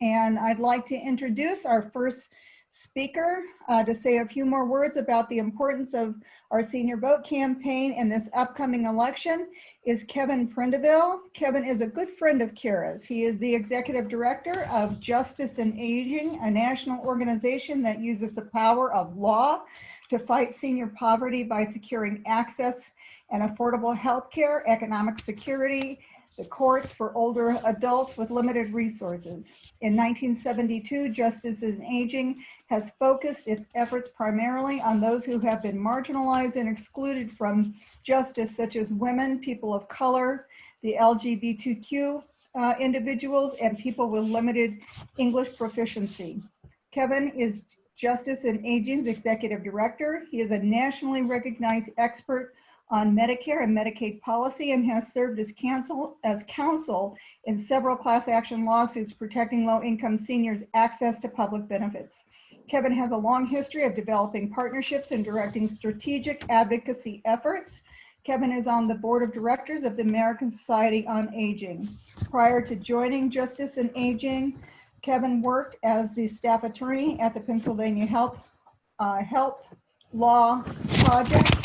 And I'd like to introduce our first speaker to say a few more words about the importance of our Senior Vote campaign in this upcoming election is Kevin Prindiville. Kevin is a good friend of Kara's. He is the Executive Director of Justice and Aging, a national organization that uses the power of law to fight senior poverty by securing access and affordable health care, economic security, the courts for older adults with limited resources. In 1972, Justice and Aging has focused its efforts primarily on those who have been marginalized and excluded from justice, such as women, people of color, the LGBTQ individuals, and people with limited English proficiency. Kevin is Justice and Aging's Executive Director. He is a nationally recognized expert on Medicare and Medicaid policy and has served as counsel in several class action lawsuits protecting low-income seniors' access to public benefits. Kevin has a long history of developing partnerships and directing strategic advocacy efforts. Kevin is on the board of directors of the American Society on Aging. Prior to joining Justice and Aging, Kevin worked as the staff attorney at the Pennsylvania Health Law Project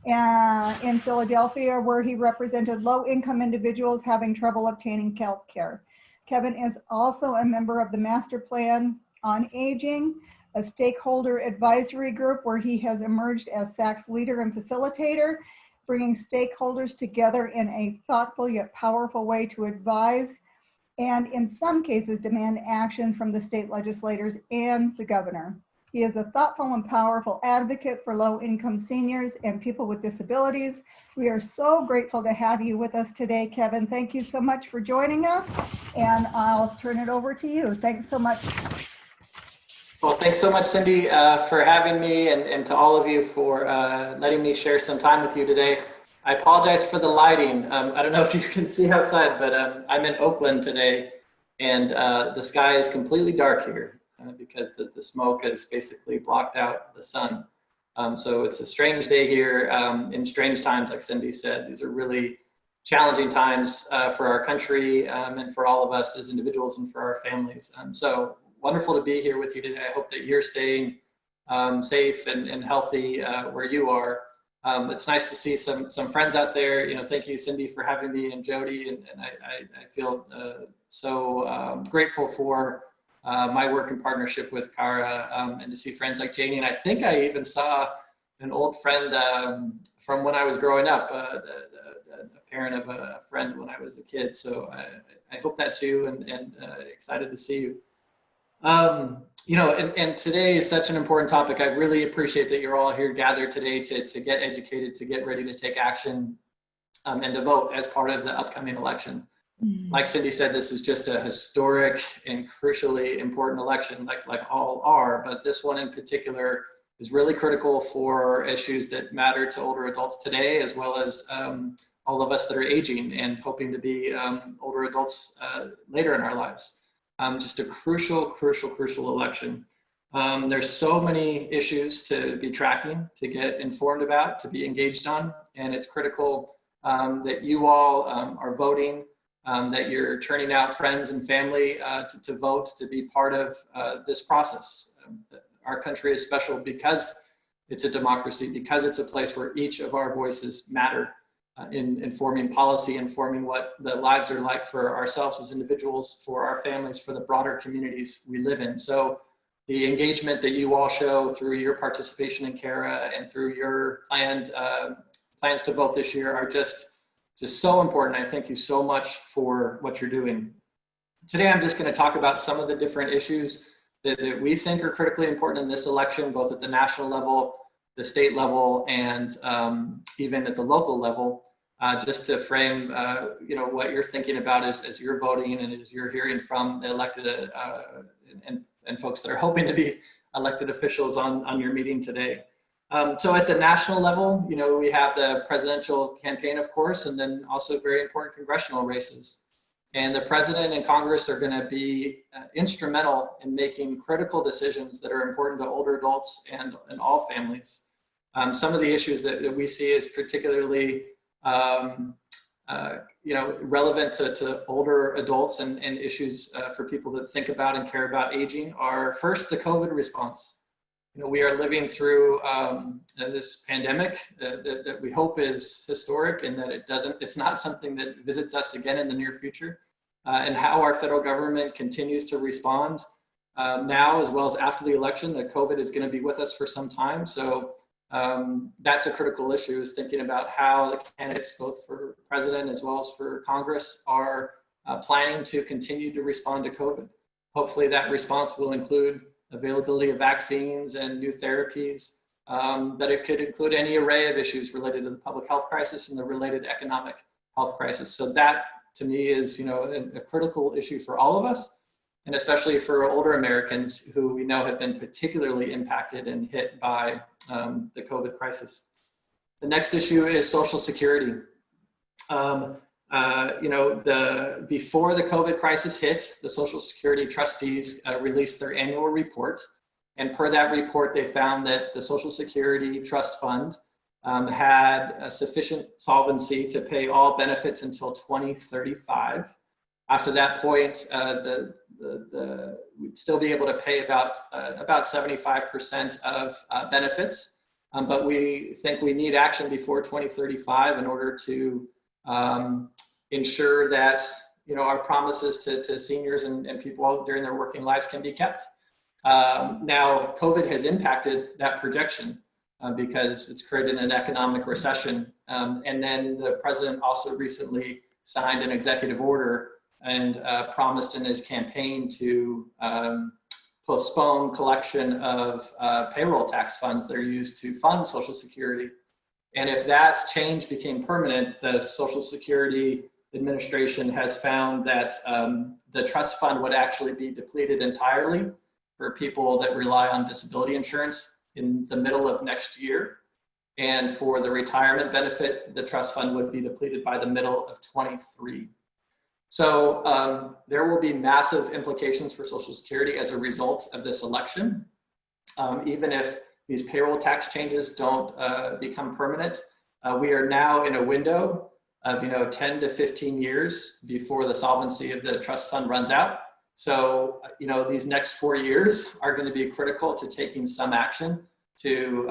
in Philadelphia, where he represented low-income individuals having trouble obtaining health care. Kevin is also a member of the Master Plan on Aging, a stakeholder advisory group where he has emerged as SAC's leader and facilitator, bringing stakeholders together in a thoughtful yet powerful way to advise and in some cases demand action from the state legislators and the governor. He is a thoughtful and powerful advocate for low-income seniors and people with disabilities. We are so grateful to have you with us today, Kevin. Thank you so much for joining us, and I'll turn it over to you. Thanks so much. Well, thanks so much, Cindy, for having me, and to all of you for letting me share some time with you today. I apologize for the lighting. I don't know if you can see outside, but I'm in Oakland today, and the sky is completely dark here. Because the smoke has basically blocked out the sun. So it's a strange day here in strange times, like Cindy said. These are really challenging times for our country and for all of us as individuals and for our families. So wonderful to be here with you today. I hope that you're staying safe and healthy where you are. It's nice to see some friends out there. You know, thank you, Cindy, for having me, and Jody, and I feel so grateful for my work in partnership with Kara, and to see friends like Janie. And I think I even saw an old friend from when I was growing up, a parent of a friend when I was a kid. So I hope that's you, and excited to see you. You know, and today is such an important topic. I really appreciate that you're all here gathered today to get educated, to get ready to take action, and to vote as part of the upcoming election. Like Cindy said, this is just a historic and crucially important election, like all are, but this one in particular is really critical for issues that matter to older adults today, as well as all of us that are aging and hoping to be older adults later in our lives. Just a crucial election. There's so many issues to be tracking, to get informed about, to be engaged on, and it's critical that you all are voting, that you're turning out friends and family to vote, to be part of this process. Our country is special because it's a democracy, because it's a place where each of our voices matter in informing policy, informing what the lives are like for ourselves as individuals, for our families, for the broader communities we live in. So the engagement that you all show through your participation in CARA and through your plans to vote this year are just so important. I thank you so much for what you're doing. Today, I'm just going to talk about some of the different issues that we think are critically important in this election, both at the national level, the state level, and even at the local level, just to frame you know, what you're thinking about as you're voting and as you're hearing from the elected and folks that are hoping to be elected officials on your meeting today. So at the national level, you know, we have the presidential campaign, of course, and then also very important congressional races. And the president and Congress are going to be instrumental in making critical decisions that are important to older adults and all families. Some of the issues that we see as particularly relevant to older adults and issues for people that think about and care about aging are first the COVID response. We are living through this pandemic that we hope is historic and that it's not something that visits us again in the near future, and how our federal government continues to respond now as well as after the election. That COVID is going to be with us for some time. So that's a critical issue, is thinking about how the candidates, both for president as well as for Congress, are planning to continue to respond to COVID. Hopefully that response will include availability of vaccines and new therapies, but it could include any array of issues related to the public health crisis and the related economic health crisis. So that, to me, is a critical issue for all of us, and especially for older Americans who we know have been particularly impacted and hit by the COVID crisis. The next issue is Social Security. Before the COVID crisis hit, the Social Security trustees released their annual report. And per that report, they found that the Social Security Trust Fund had a sufficient solvency to pay all benefits until 2035. After that point, we'd still be able to pay about 75% of benefits, but we think we need action before 2035 in order to ensure that our promises to seniors and people during their working lives can be kept. Now, COVID has impacted that projection because it's created an economic recession. And then the president also recently signed an executive order and promised in his campaign to postpone collection of payroll tax funds that are used to fund Social Security. And if that change became permanent, the Social Security Administration has found that the trust fund would actually be depleted entirely for people that rely on disability insurance in the middle of next year. And for the retirement benefit, the trust fund would be depleted by the middle of 23. So there will be massive implications for Social Security as a result of this election. Even if these payroll tax changes don't become permanent, we are now in a window of 10 to 15 years before the solvency of the trust fund runs out. So these next 4 years are going to be critical to taking some action to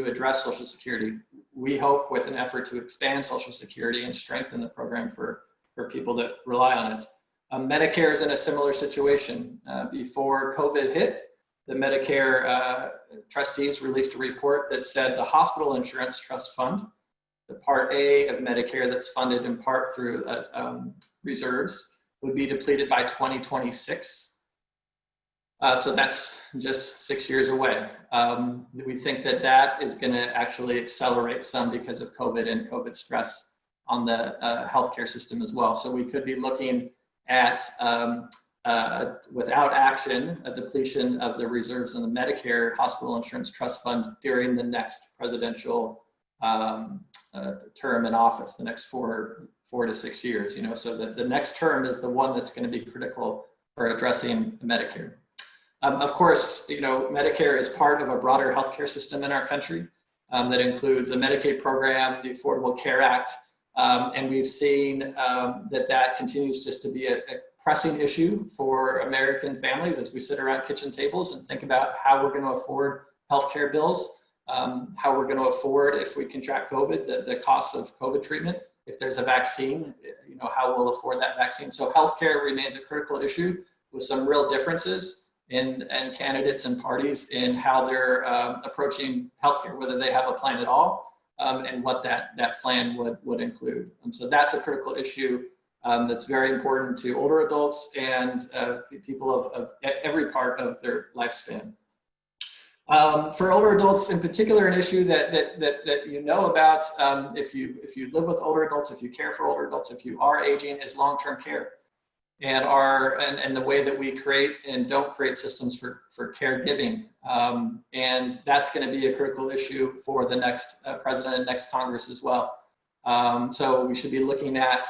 address Social Security. We hope with an effort to expand Social Security and strengthen the program for people that rely on it. Medicare is in a similar situation. Before COVID hit, the Medicare trustees released a report that said the hospital insurance trust fund, the Part A of Medicare that's funded in part through reserves, would be depleted by 2026. So that's just 6 years away. We think that is going to actually accelerate some because of COVID and COVID stress on the healthcare system as well. So we could be looking at, without action, a depletion of the reserves in the Medicare Hospital Insurance Trust Fund during the next presidential term in office, the next four to 6 years. So the next term is the one that's going to be critical for addressing Medicare. Of course, Medicare is part of a broader healthcare system in our country that includes the Medicaid program, the Affordable Care Act, and we've seen that continues just to be a pressing issue for American families as we sit around kitchen tables and think about how we're going to afford healthcare bills, how we're going to afford, if we contract COVID, the costs of COVID treatment. If there's a vaccine, how we'll afford that vaccine. So healthcare remains a critical issue with some real differences in candidates and parties in how they're approaching healthcare, whether they have a plan at all, and what that plan would include. So that's a critical issue that's very important to older adults and people of every part of their lifespan. For older adults in particular, an issue that you know about if you live with older adults, if you care for older adults, if you are aging, is long-term care, and the way that we create and don't create systems for caregiving, and that's going to be a critical issue for the next president and next Congress as well. So we should be looking at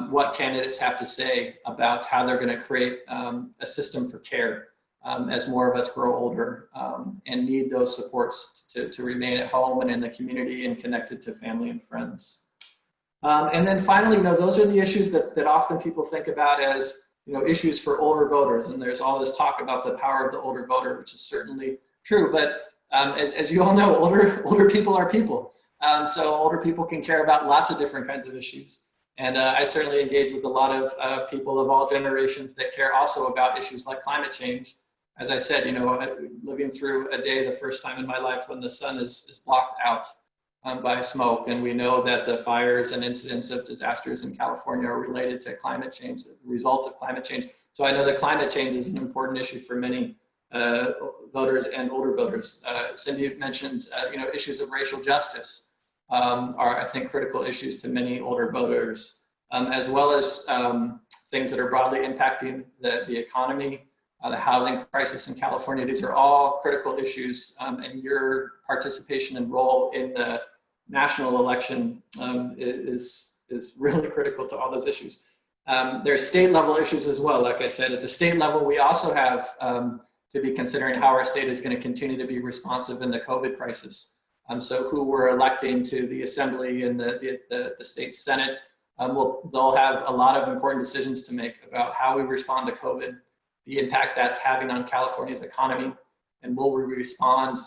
what candidates have to say about how they're going to create a system for care as more of us grow older and need those supports to remain at home and in the community and connected to family and friends. And then finally, those are the issues that often people think about as, issues for older voters. And there's all this talk about the power of the older voter, which is certainly true. But as you all know, older people are people. So older people can care about lots of different kinds of issues. And I certainly engage with a lot of people of all generations that care also about issues like climate change. As I said, living through a day the first time in my life when the sun is blocked out by smoke, and we know that the fires and incidents of disasters in California are related to climate change, the result of climate change. So I know that climate change is an important issue for many voters and older voters. Cindy mentioned, issues of racial justice are, I think, critical issues to many older voters, as well as things that are broadly impacting the economy, the housing crisis in California. These are all critical issues, and your participation and role in the national election is really critical to all those issues. There's state level issues as well. Like I said, at the state level, we also have to be considering how our state is going to continue to be responsive in the COVID crisis. So who we're electing to the Assembly and the state Senate, they'll have a lot of important decisions to make about how we respond to COVID, the impact that's having on California's economy, and will we respond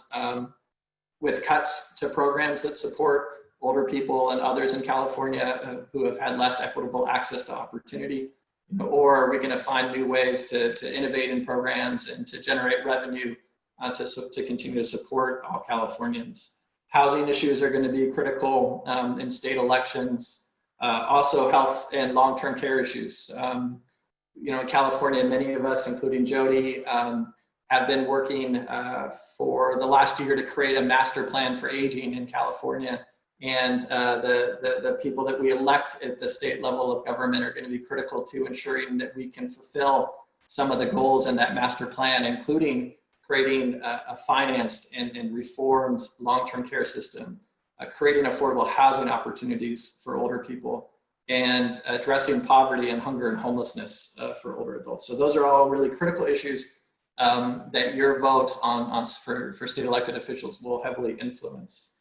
with cuts to programs that support older people and others in California who have had less equitable access to opportunity, or are we going to find new ways to innovate in programs and to generate revenue to continue to support all Californians. Housing issues are going to be critical in state elections, also health and long-term care issues. In California, many of us, including Jody, have been working for the last year to create a master plan for aging in California. And the people that we elect at the state level of government are going to be critical to ensuring that we can fulfill some of the goals in that master plan, including creating a financed and reformed long-term care system, creating affordable housing opportunities for older people, and addressing poverty and hunger and homelessness for older adults. So those are all really critical issues that your vote for state elected officials will heavily influence.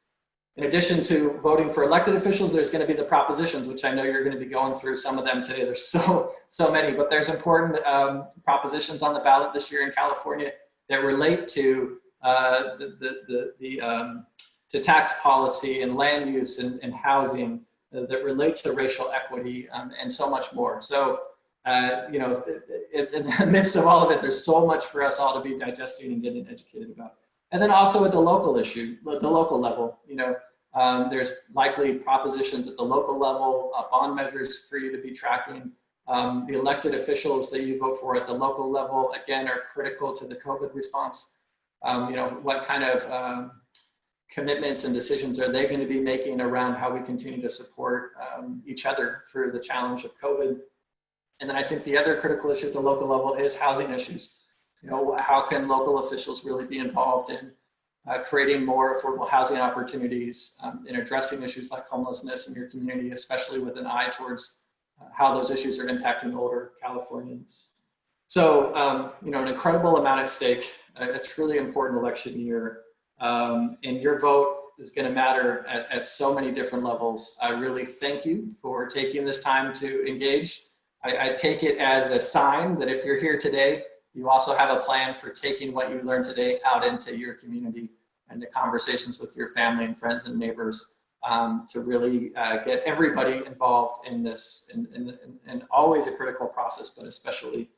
In addition to voting for elected officials, there's going to be the propositions, which I know you're going to be going through some of them today. There's so many, but there's important propositions on the ballot this year in California that relate to to tax policy and land use and housing, that relate to racial equity, and so much more. So, in the midst of all of it, there's so much for us all to be digesting and getting educated about. And then also at the local level, there's likely propositions at the local level, bond measures for you to be tracking. The elected officials that you vote for at the local level, again, are critical to the COVID response. What kind of commitments and decisions are they going to be making around how we continue to support each other through the challenge of COVID? And then I think the other critical issue at the local level is housing issues. How can local officials really be involved in creating more affordable housing opportunities, in addressing issues like homelessness in your community, especially with an eye towards how those issues are impacting older Californians. So, an incredible amount at stake, a truly important election year. And your vote is going to matter at so many different levels. I really thank you for taking this time to engage. I take it as a sign that if you're here today, you also have a plan for taking what you learned today out into your community and the conversations with your family and friends and neighbors, to really get everybody involved in this, and always a critical process, but especially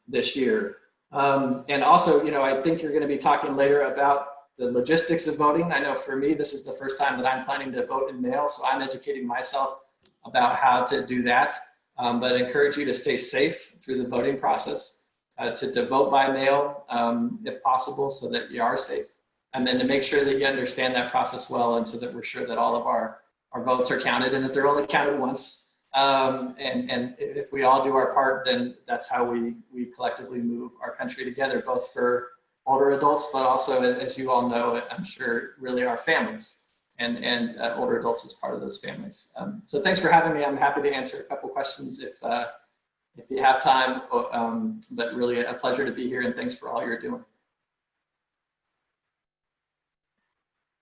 this year. And also, I think you're going to be talking later about the logistics of voting. I know for me, this is the first time that I'm planning to vote in mail, so I'm educating myself about how to do that. But I encourage you to stay safe through the voting process, to vote by mail if possible, so that you are safe, and then to make sure that you understand that process well, and so that we're sure that all of our votes are counted and that they're only counted once. And if we all do our part, then that's how we collectively move our country together, both for older adults, but also, as you all know, I'm sure, really our families, and older adults as part of those families. So thanks for having me. I'm happy to answer a couple questions if you have time, but really a pleasure to be here, and thanks for all you're doing.